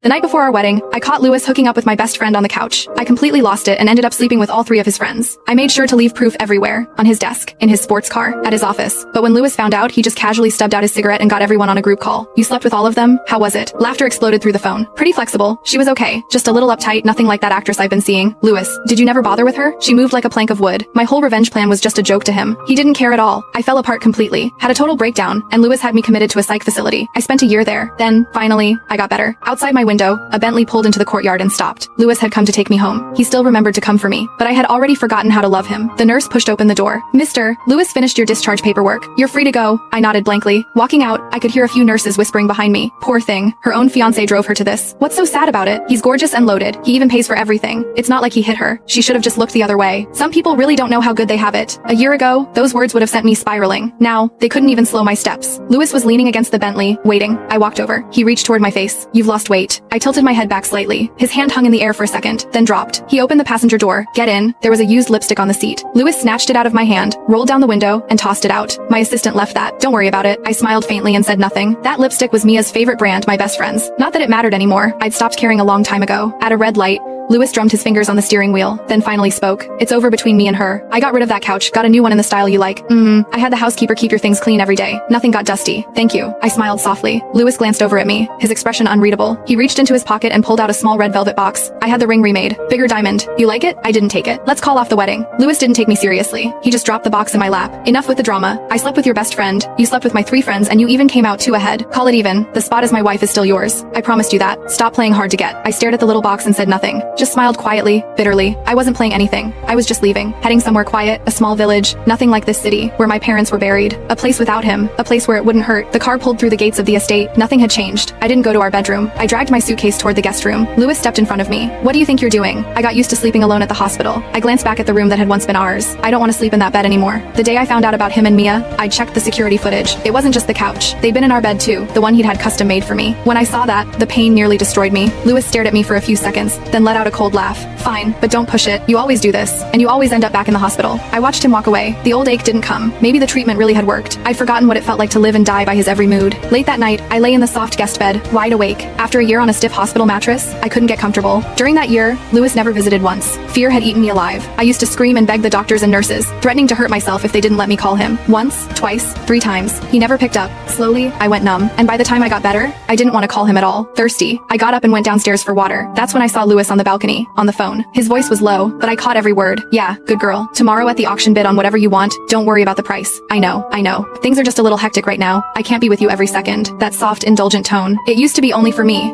The night before our wedding, I caught Louis hooking up with my best friend on the couch. I completely lost it and ended up sleeping with all three of his friends. I made sure to leave proof everywhere, on his desk, in his sports car, at his office. But when Louis found out, he just casually stubbed out his cigarette and got everyone on a group call. You slept with all of them? How was it? Laughter exploded through the phone. Pretty flexible. She was okay. Just a little uptight, nothing like that actress I've been seeing. Louis, did you never bother with her? She moved like a plank of wood. My whole revenge plan was just a joke to him. He didn't care at all. I fell apart completely. Had a total breakdown, and Louis had me committed to a psych facility. I spent a year there. Then, finally, I got better. Outside my window, a Bentley pulled into the courtyard and stopped. Louis had come to take me home. He still remembered to come for me, but I had already forgotten how to love him. The nurse pushed open the door. Mister, Louis finished your discharge paperwork. You're free to go. I nodded blankly. Walking out, I could hear a few nurses whispering behind me. Poor thing. Her own fiancé drove her to this. What's so sad about it? He's gorgeous and loaded. He even pays for everything. It's not like he hit her. She should have just looked the other way. Some people really don't know how good they have it. A year ago, those words would have sent me spiraling. Now, they couldn't even slow my steps. Louis was leaning against the Bentley, waiting. I walked over. He reached toward my face. You've lost weight. I tilted my head back slightly. His hand hung in the air for a second, then dropped. He opened the passenger door. Get in. There was a used lipstick on the seat. Louis snatched it out of my hand, rolled down the window, and tossed it out. My assistant left that. Don't worry about it. I smiled faintly and said nothing. That lipstick was Mia's favorite brand, my best friend's. Not that it mattered anymore. I'd stopped caring a long time ago. At a red light, Louis drummed his fingers on the steering wheel, then finally spoke. It's over between me and her. I got rid of that couch, got a new one in the style you like. I had the housekeeper keep your things clean every day. Nothing got dusty. Thank you. I smiled softly. Louis glanced over at me, his expression unreadable. He reached into his pocket and pulled out a small red velvet box. I had the ring remade. Bigger diamond. You like it? I didn't take it. Let's call off the wedding. Louis didn't take me seriously. He just dropped the box in my lap. Enough with the drama. I slept with your best friend. You slept with my 3 friends and you even came out 2 ahead. Call it even. The spot as my wife is still yours. I promised you that. Stop playing hard to get. I stared at the little box and said nothing. Just smiled quietly, bitterly. I wasn't playing anything. I was just leaving, heading somewhere quiet, a small village, nothing like this city, where my parents were buried. A place without him, a place where it wouldn't hurt. The car pulled through the gates of the estate. Nothing had changed. I didn't go to our bedroom. I dragged my suitcase toward the guest room. Louis stepped in front of me. What do you think you're doing? I got used to sleeping alone at the hospital. I glanced back at the room that had once been ours. I don't want to sleep in that bed anymore. The day I found out about him and Mia, I checked the security footage. It wasn't just the couch. They'd been in our bed too, the one he'd had custom made for me. When I saw that, the pain nearly destroyed me. Louis stared at me for a few seconds, then let out a cold laugh. Fine, but don't push it. You always do this, and you always end up back in the hospital. I watched him walk away. The old ache didn't come. Maybe the treatment really had worked. I'd forgotten what it felt like to live and die by his every mood. Late that night, I lay in the soft guest bed, wide awake. After a year on a stiff hospital mattress, I couldn't get comfortable. During that year, Louis never visited once. Fear had eaten me alive. I used to scream and beg the doctors and nurses, threatening to hurt myself if they didn't let me call him. Once, twice, 3 times. He never picked up. Slowly, I went numb, and by the time I got better, I didn't want to call him at all. Thirsty, I got up and went downstairs for water. That's when I saw Louis on the balcony, on the phone. His voice was low, but I caught every word. Yeah, good girl. Tomorrow at the auction bid on whatever you want. Don't worry about the price. I know. Things are just a little hectic right now. I can't be with you every second. That soft, indulgent tone. It used to be only for me.